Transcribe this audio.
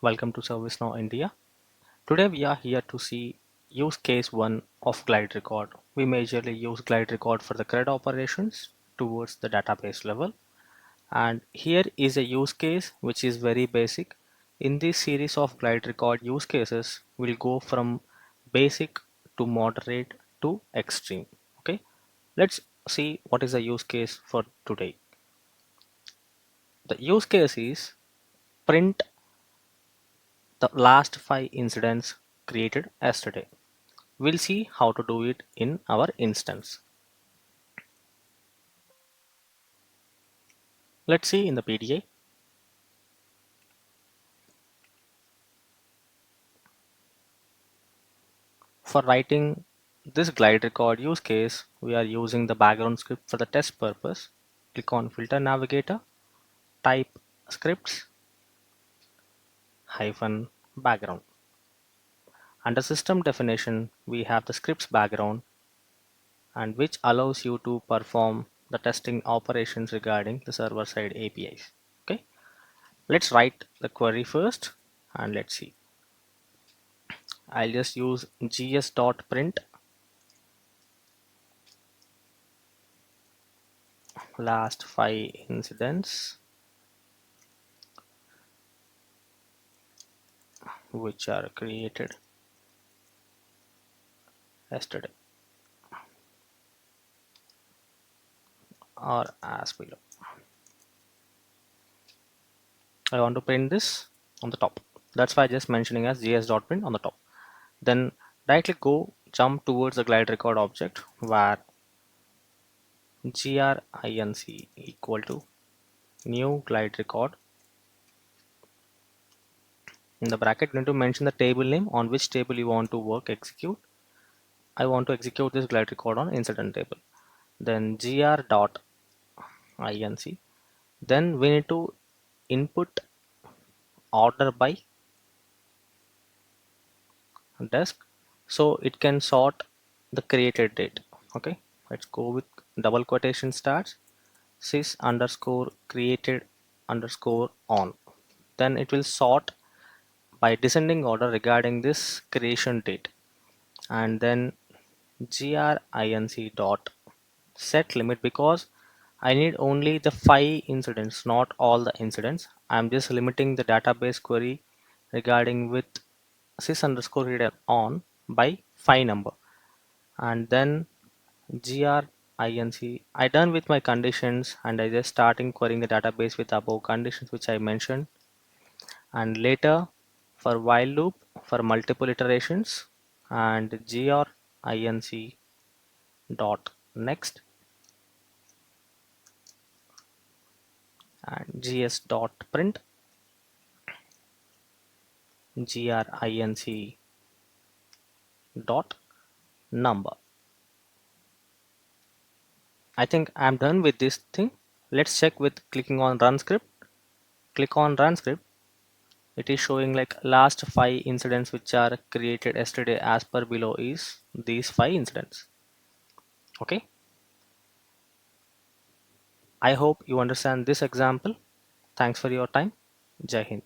Welcome to ServiceNow-INDIA. Today we are here to see use case 1 of GlideRecord. We majorly use GlideRecord for the CRUD operations towards the database level. And here is a use case which is very basic. In this series of GlideRecord use cases, we'll go from basic to moderate to extreme. Okay, let's see what is the use case for today. The use case is print the last 5 incidents created yesterday. We'll see how to do it in our instance. Let's see in the PDA. For writing this glide record use case, we are using the background script for the test purpose. Click on Filter Navigator, type scripts hyphen background. Under system definition, we have the scripts background and which allows you to perform the testing operations regarding the server side APIs. Okay, let's write the query first and let's see. I'll just use gs.print last 5 incidents which are created yesterday or as below. I want to print this on the top. That's why I just mentioning as gs.print on the top. Then directly jump towards the glide record object where grinc equal to new glide record. In the bracket, you need to mention the table name on which table you want to execute. I want to execute this glide record on incident table. Then gr.inc. Then we need to input order by desk so it can sort the created date. Okay, let's go with double quotation starts sys underscore created underscore on. Then it will sort by descending order regarding this creation date, and then grinc dot set limit because I need only the 5 incidents, not all the incidents. I'm just limiting the database query regarding with sys underscore reader on by 5 number, and then grinc. I done with my conditions and I just starting querying the database with above conditions which I mentioned, and later for while loop for multiple iterations and grinc dot next and gs dot print grinc dot number. I think I'm done with this thing. Let's check with clicking on run script. Click on run script. It is showing like last 5 incidents which are created yesterday as per below is these 5 incidents. Okay, I hope you understand this example. Thanks for your time. Jai Hind.